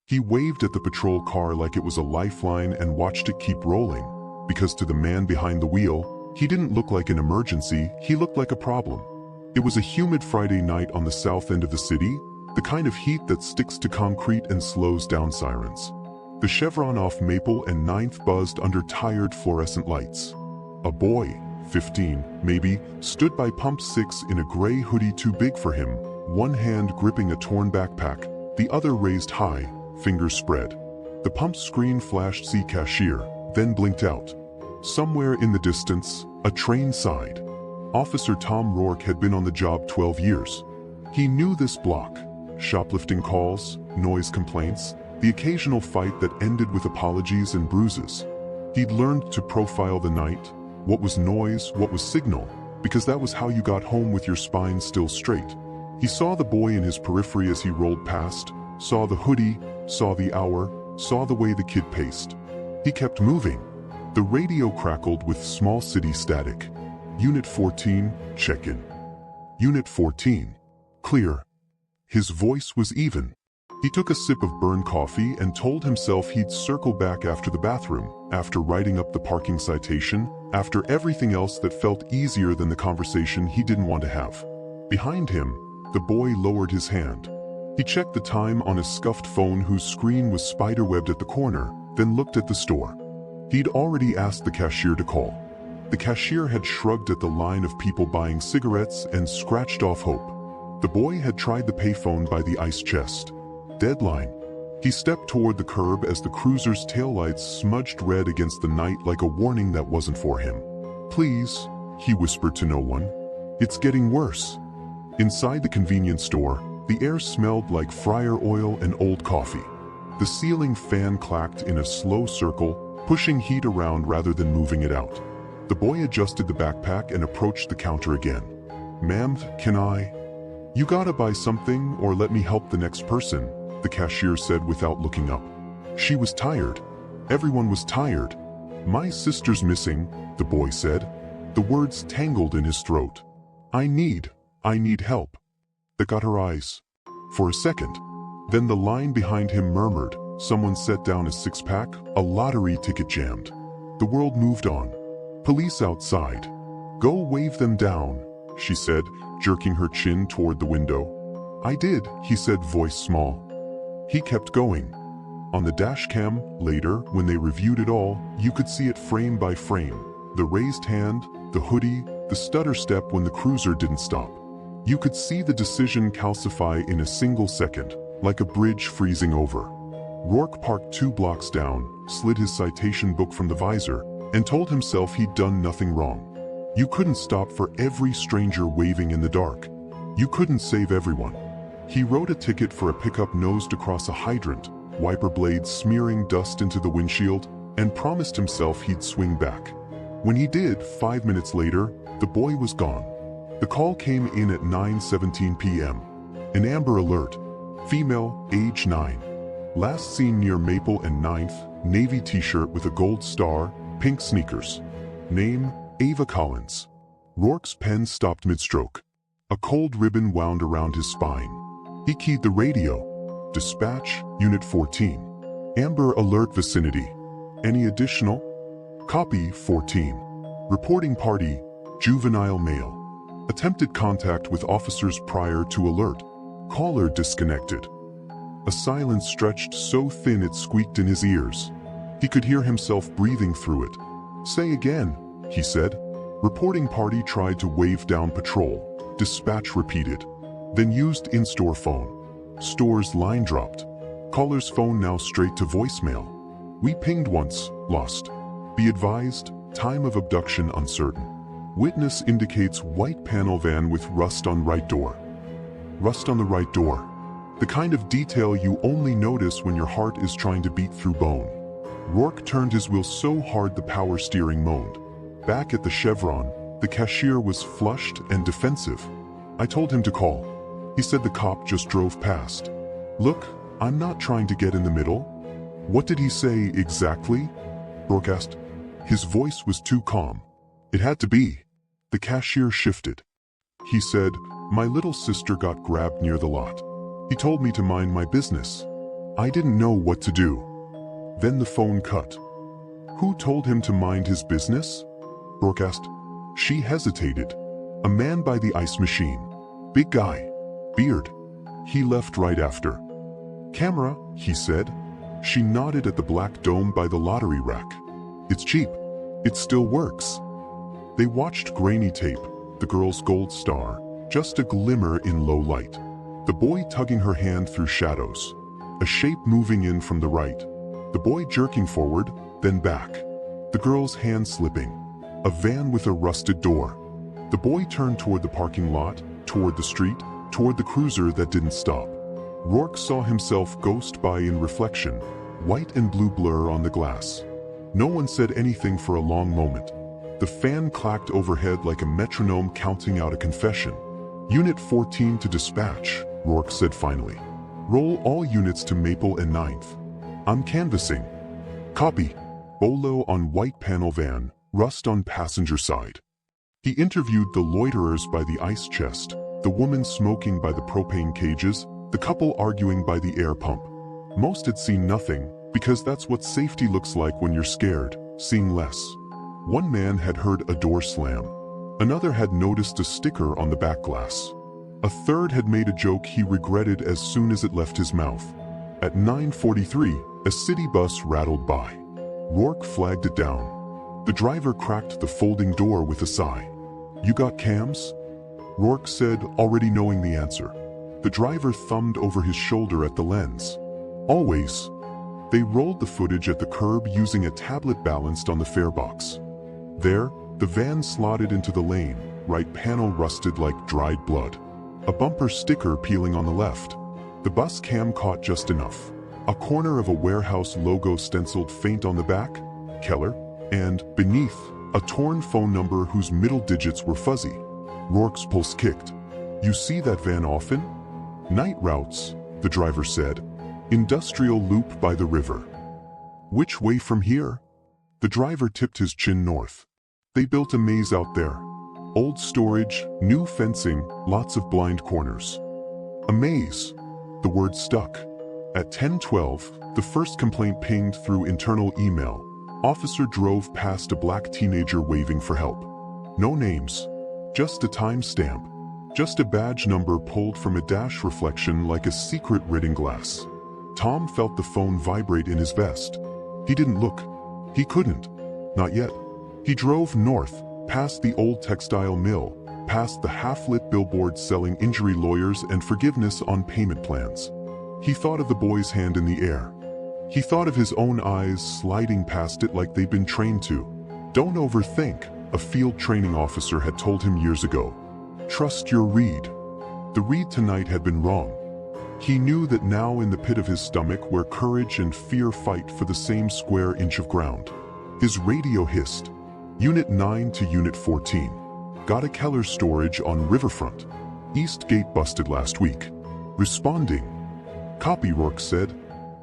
He waved at the patrol car like it was a lifeline and watched it keep rolling, because to the man behind the wheel, he didn't look like an emergency, he looked like a problem. It was a humid Friday night on the south end of the city, the kind of heat that sticks to concrete and slows down sirens. The Chevron off Maple and 9th buzzed under tired fluorescent lights. A boy, 15, maybe, stood by pump 6 in a gray hoodie too big for him, one hand gripping a torn backpack, the other raised high, fingers spread. The pump screen flashed "See Cashier," then blinked out. Somewhere in the distance, a train sighed. Officer Tom Rourke had been on the job 12 years. He knew this block. Shoplifting calls, noise complaints, the occasional fight that ended with apologies and bruises. He'd learned to profile the night, what was noise, what was signal, because that was how you got home with your spine still straight. He saw the boy in his periphery as he rolled past, saw the hoodie, saw the hour, saw the way the kid paced. He kept moving. The radio crackled with small city static. Unit 14, check-in. Unit 14, clear. His voice was even. He took a sip of burn coffee and told himself he'd circle back after the bathroom, after writing up the parking citation, after everything else that felt easier than the conversation he didn't want to have. Behind him, the boy lowered his hand. He checked the time on his scuffed phone whose screen was spiderwebbed at the corner, then looked at the store. He'd already asked the cashier to call. The cashier had shrugged at the line of people buying cigarettes and scratched off hope. The boy had tried the payphone by the ice chest. Deadline. He stepped toward the curb as the cruiser's taillights smudged red against the night like a warning that wasn't for him. "Please," he whispered to no one. "It's getting worse." Inside the convenience store, the air smelled like fryer oil and old coffee. The ceiling fan clacked in a slow circle, pushing heat around rather than moving it out. The boy adjusted the backpack and approached the counter again. "Ma'am, can I?" "You gotta buy something or let me help the next person," the cashier said without looking up. She was tired. Everyone was tired. "My sister's missing," the boy said. The words tangled in his throat. I need help." That got her eyes. For a second. Then the line behind him murmured. Someone set down a six-pack, a lottery ticket jammed. The world moved on. Police outside. "Go wave them down," she said, jerking her chin toward the window. "I did," he said, voice small. He kept going. On the dash cam, later, when they reviewed it all, you could see it frame by frame. The raised hand, the hoodie, the stutter step when the cruiser didn't stop. You could see the decision calcify in a single second, like a bridge freezing over. Rourke parked 2 blocks down, slid his citation book from the visor, and told himself he'd done nothing wrong. You couldn't stop for every stranger waving in the dark. You couldn't save everyone. He wrote a ticket for a pickup nosed across a hydrant, wiper blades smearing dust into the windshield, and promised himself he'd swing back. When he did, 5 minutes later, the boy was gone. The call came in at 9:17 p.m. An Amber Alert. Female, age 9. Last seen near Maple and 9th, navy t-shirt with a gold star, pink sneakers. Name, Ava Collins. Rourke's pen stopped mid-stroke. A cold ribbon wound around his spine. He keyed the radio. "Dispatch, Unit 14. Amber Alert vicinity. Any additional?" "Copy, 14. Reporting party, juvenile male. Attempted contact with officers prior to alert. Caller disconnected." A silence stretched so thin it squeaked in his ears. He could hear himself breathing through it. "Say again," he said. Reporting party tried to wave down patrol. Dispatch repeated. Then used in-store phone. Store's line dropped. Caller's phone now straight to voicemail. "We pinged once, lost. Be advised, time of abduction uncertain. Witness indicates white panel van with rust on right door." Rust on the right door. The kind of detail you only notice when your heart is trying to beat through bone. Rourke turned his wheel so hard the power steering moaned. Back at the Chevron, the cashier was flushed and defensive. "I told him to call. He said the cop just drove past." "Look, I'm not trying to get in the middle." "What did he say exactly?" Rourke asked. His voice was too calm. It had to be. The cashier shifted. He said, "My little sister got grabbed near the lot. He told me to mind my business. I didn't know what to do. Then the phone cut. Who told him to mind his business? Rourke asked. She hesitated. A man by the ice machine. Big guy. Beard. He left right after. Camera, he said. She nodded at the black dome by the lottery rack. It's cheap. It still works. They watched grainy tape, the girl's gold star, just a glimmer in low light. The boy tugging her hand through shadows. A shape moving in from the right. The boy jerking forward, then back. The girl's hand slipping. A van with a rusted door. The boy turned toward the parking lot, toward the street, toward the cruiser that didn't stop. Rourke saw himself ghost by in reflection, white and blue blur on the glass. No one said anything for a long moment. The fan clacked overhead like a metronome counting out a confession. Unit 14 to dispatch, Rourke said finally. Roll all units to Maple and 9th. I'm canvassing. Copy. Bolo on white panel van, rust on passenger side. He interviewed the loiterers by the ice chest, the woman smoking by the propane cages, the couple arguing by the air pump. Most had seen nothing, because that's what safety looks like when you're scared, seeing less. One man had heard a door slam. Another had noticed a sticker on the back glass. A third had made a joke he regretted as soon as it left his mouth. At 9:43, a city bus rattled by. Rourke flagged it down. The driver cracked the folding door with a sigh. You got cams? Rourke said, already knowing the answer. The driver thumbed over his shoulder at the lens. Always. They rolled the footage at the curb using a tablet balanced on the fare box. There, the van slotted into the lane, right panel rusted like dried blood. A bumper sticker peeling on the left. The bus cam caught just enough. A corner of a warehouse logo stenciled faint on the back, Keller, and, beneath, a torn phone number whose middle digits were fuzzy. Rourke's pulse kicked. You see that van often? Night routes, the driver said. Industrial loop by the river. Which way from here? The driver tipped his chin north. They built a maze out there. Old storage, new fencing, lots of blind corners. A maze. The word stuck. At 10:12, the first complaint pinged through internal email. Officer drove past a black teenager waving for help. No names. Just a timestamp. Just a badge number pulled from a dash reflection like a secret written glass. Tom felt the phone vibrate in his vest. He didn't look. He couldn't. Not yet. He drove north, past the old textile mill, past the half-lit billboards selling injury lawyers and forgiveness on payment plans. He thought of the boy's hand in the air. He thought of his own eyes sliding past it like they'd been trained to. Don't overthink, a field training officer had told him years ago. Trust your read. The read tonight had been wrong. He knew that now in the pit of his stomach where courage and fear fight for the same square inch of ground. His radio hissed. Unit 9 to Unit 14. Got a Keller storage on Riverfront. East Gate busted last week. Responding. Copy, Rourke said.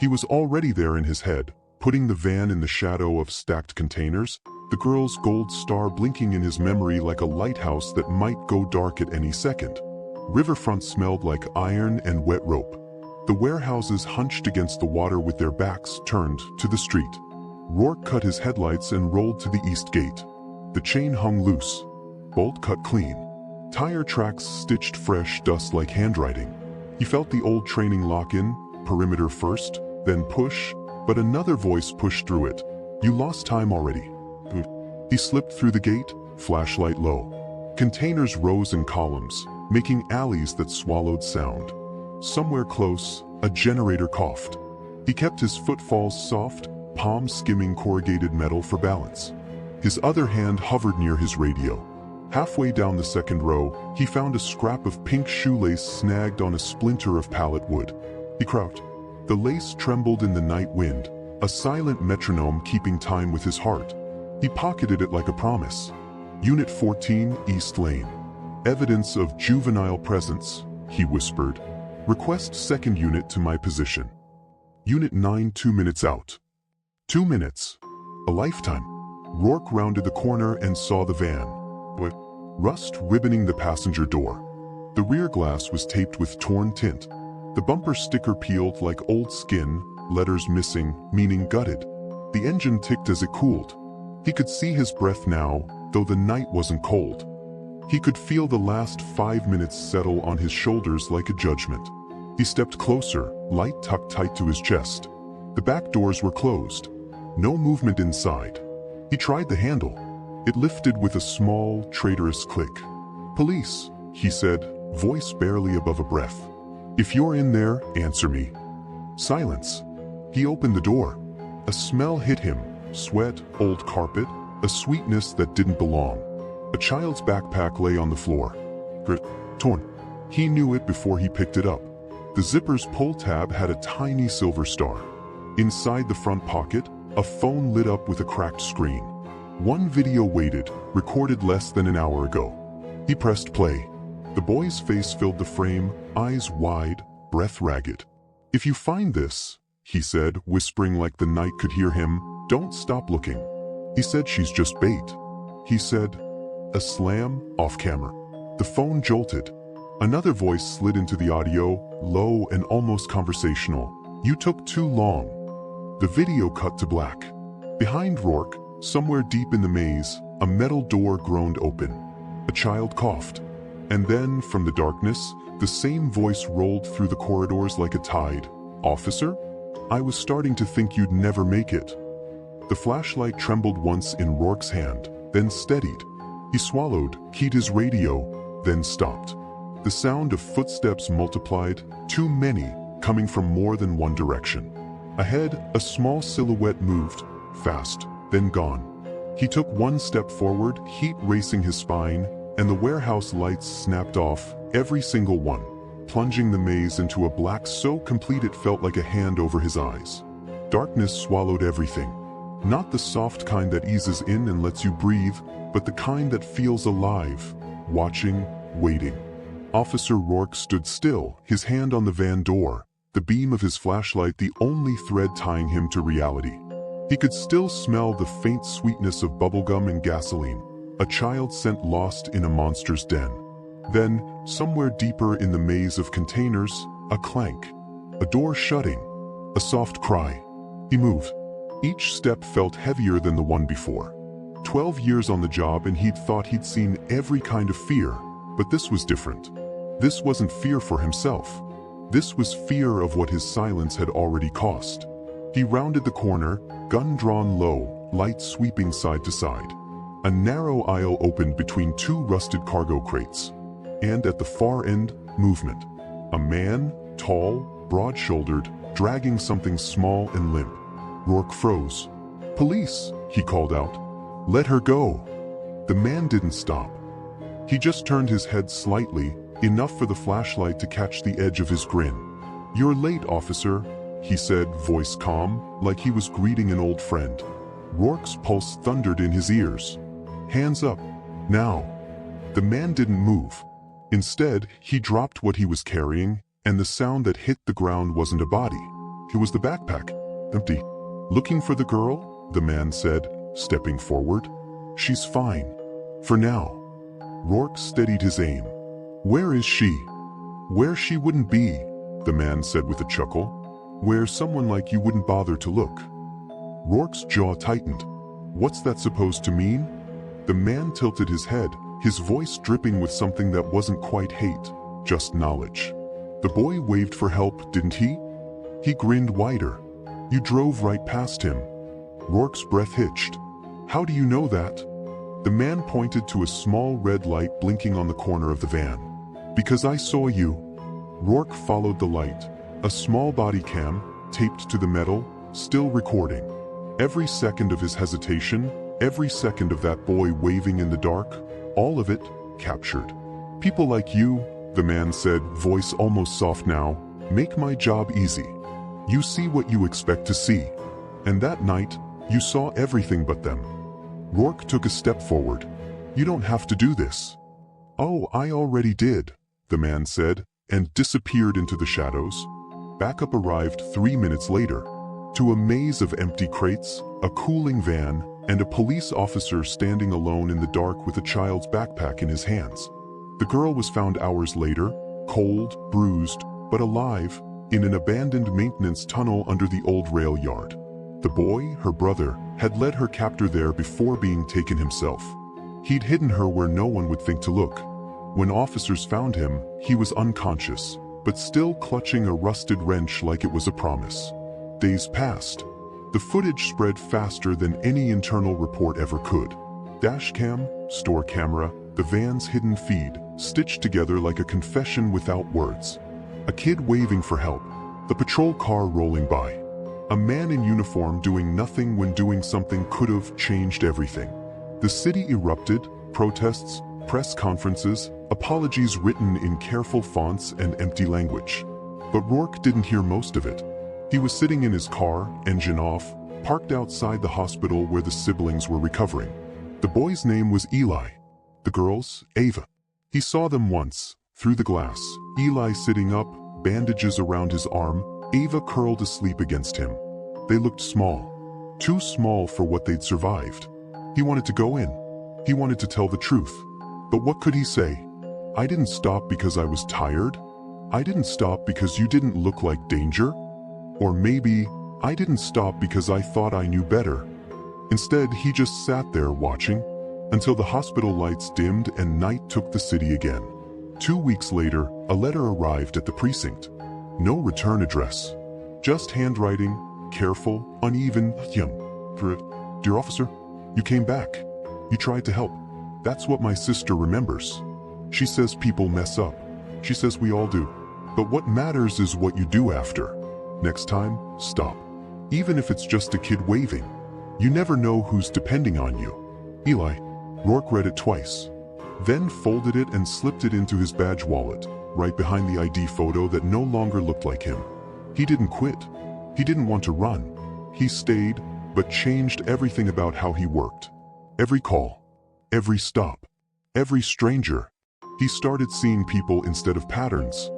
He was already there in his head, putting the van in the shadow of stacked containers, the girl's gold star blinking in his memory like a lighthouse that might go dark at any second. Riverfront smelled like iron and wet rope. The warehouses hunched against the water with their backs turned to the street. Rourke cut his headlights and rolled to the east gate. The chain hung loose. Bolt cut clean. Tire tracks stitched fresh, dust like handwriting. He felt the old training lock in, perimeter first, then push, but another voice pushed through it. You lost time already. He slipped through the gate, flashlight low. Containers rose in columns, making alleys that swallowed sound. Somewhere close, a generator coughed. He kept his footfalls soft, palms skimming corrugated metal for balance. His other hand hovered near his radio. Halfway down the second row, he found a scrap of pink shoelace snagged on a splinter of pallet wood. He crouched. The lace trembled in the night wind, a silent metronome keeping time with his heart. He pocketed it like a promise. Unit 14, East Lane. Evidence of juvenile presence, he whispered. Request second unit to my position. Unit 9, 2 minutes out. 2 minutes. A lifetime. Rourke rounded the corner and saw the van. Rust ribboning the passenger door. The rear glass was taped with torn tint. The bumper sticker peeled like old skin, letters missing, meaning gutted. The engine ticked as it cooled. He could see his breath now, though the night wasn't cold. He could feel the last 5 minutes settle on his shoulders like a judgment. He stepped closer, light tucked tight to his chest. The back doors were closed. No movement inside. He tried the handle. It lifted with a small, traitorous click. "Police," he said, voice barely above a breath. "If you're in there, answer me." Silence. He opened the door. A smell hit him, sweat, old carpet, a sweetness that didn't belong. A child's backpack lay on the floor. Torn. He knew it before he picked it up. The zipper's pull tab had a tiny silver star. Inside the front pocket, a phone lit up with a cracked screen. One video waited, recorded less than an hour ago. He pressed play. The boy's face filled the frame, eyes wide, breath ragged. "If you find this," he said, whispering like the night could hear him, "don't stop looking." He said, "She's just bait." He said, a slam, off camera. The phone jolted. Another voice slid into the audio, low and almost conversational. "You took too long." The video cut to black. Behind Rourke, somewhere deep in the maze, a metal door groaned open. A child coughed. And then, from the darkness, the same voice rolled through the corridors like a tide. "Officer? I was starting to think you'd never make it." The flashlight trembled once in Rourke's hand, then steadied. He swallowed, keyed his radio, then stopped. The sound of footsteps multiplied, too many, coming from more than one direction. Ahead, a small silhouette moved, fast, then gone. He took one step forward, heat racing his spine, and the warehouse lights snapped off, every single one, plunging the maze into a black so complete it felt like a hand over his eyes. Darkness swallowed everything. Not the soft kind that eases in and lets you breathe, but the kind that feels alive, watching, waiting. Officer Rourke stood still, his hand on the van door, the beam of his flashlight the only thread tying him to reality. He could still smell the faint sweetness of bubblegum and gasoline, a child's scent lost in a monster's den. Then, somewhere deeper in the maze of containers, a clank. A door shutting. A soft cry. He moved. Each step felt heavier than the one before. 12 years on the job and he'd thought he'd seen every kind of fear, but this was different. This wasn't fear for himself. This was fear of what his silence had already cost. He rounded the corner, gun drawn low, light sweeping side to side. A narrow aisle opened between two rusted cargo crates. And at the far end, movement. A man, tall, broad-shouldered, dragging something small and limp. Rourke froze. "Police," he called out. "Let her go." The man didn't stop. He just turned his head slightly, enough for the flashlight to catch the edge of his grin. "You're late, officer," he said, voice calm, like he was greeting an old friend. Rourke's pulse thundered in his ears. "Hands up. Now." The man didn't move. Instead, he dropped what he was carrying, and the sound that hit the ground wasn't a body. It was the backpack. Empty. "Looking for the girl?" the man said, stepping forward. "She's fine. For now." Rourke steadied his aim. "Where is she?" "Where she wouldn't be," the man said with a chuckle. "Where someone like you wouldn't bother to look." Rourke's jaw tightened. "What's that supposed to mean?" The man tilted his head, his voice dripping with something that wasn't quite hate, just knowledge. "The boy waved for help, didn't he?" He grinned wider. "You drove right past him." Rourke's breath hitched. "How do you know that?" The man pointed to a small red light blinking on the corner of the van. "Because I saw you." Rourke followed the light. A small body cam, taped to the metal, still recording. Every second of his hesitation, every second of that boy waving in the dark, all of it, captured. "People like you," the man said, voice almost soft now, "make my job easy. You see what you expect to see. And that night, you saw everything but them." Rourke took a step forward. "You don't have to do this." "Oh, I already did," the man said, and disappeared into the shadows. Backup arrived 3 minutes later. To a maze of empty crates, a cooling van, and a police officer standing alone in the dark with a child's backpack in his hands. The girl was found hours later, cold, bruised, but alive, in an abandoned maintenance tunnel under the old rail yard. The boy, her brother, had led her captor there before being taken himself. He'd hidden her where no one would think to look. When officers found him, he was unconscious, but still clutching a rusted wrench like it was a promise. Days passed. The footage spread faster than any internal report ever could. Dashcam, store camera, the van's hidden feed, stitched together like a confession without words. A kid waving for help, the patrol car rolling by. A man in uniform doing nothing when doing something could have changed everything. The city erupted, protests, press conferences, apologies written in careful fonts and empty language. But Rourke didn't hear most of it. He was sitting in his car, engine off, parked outside the hospital where the siblings were recovering. The boy's name was Eli. The girl's, Ava. He saw them once, through the glass, Eli sitting up, bandages around his arm, Ava curled asleep against him. They looked small. Too small for what they'd survived. He wanted to go in. He wanted to tell the truth. But what could he say? I didn't stop because I was tired. I didn't stop because you didn't look like danger. Or maybe, I didn't stop because I thought I knew better. Instead, he just sat there watching, until the hospital lights dimmed and night took the city again. 2 weeks later, a letter arrived at the precinct. No return address. Just handwriting, careful, uneven. Dear officer, you came back. You tried to help. That's what my sister remembers. She says people mess up. She says we all do. But what matters is what you do after. Next time, stop. Even if it's just a kid waving. You never know who's depending on you. Eli. Rourke read it twice. Then folded it and slipped it into his badge wallet, right behind the ID photo that no longer looked like him. He didn't quit. He didn't want to run. He stayed, but changed everything about how he worked. Every call, every stop, every stranger. He started seeing people instead of patterns,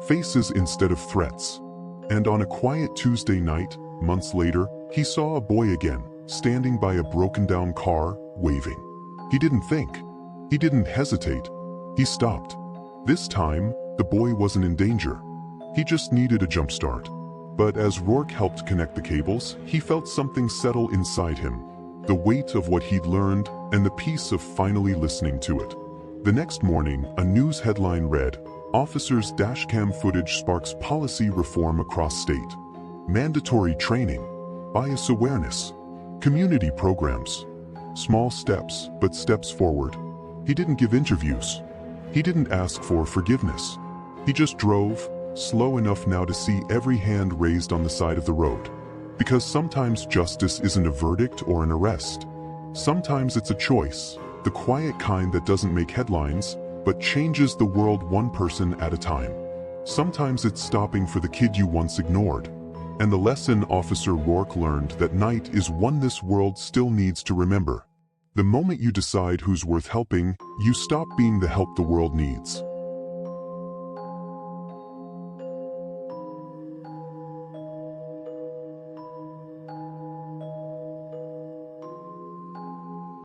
faces instead of threats. And on a quiet Tuesday night, months later, he saw a boy again, standing by a broken-down car, waving. He didn't think. He didn't hesitate. He stopped. This time, the boy wasn't in danger. He just needed a jump start. But as Rourke helped connect the cables, he felt something settle inside him. The weight of what he'd learned and the peace of finally listening to it. The next morning, a news headline read, Officers' dashcam footage sparks policy reform across state. Mandatory training, bias awareness, community programs. Small steps, but steps forward. He didn't give interviews. He didn't ask for forgiveness. He just drove, slow enough now to see every hand raised on the side of the road. Because sometimes justice isn't a verdict or an arrest. Sometimes it's a choice, the quiet kind that doesn't make headlines, but changes the world one person at a time. Sometimes it's stopping for the kid you once ignored. And the lesson Officer Rourke learned that night is one this world still needs to remember. The moment you decide who's worth helping, you stop being the help the world needs.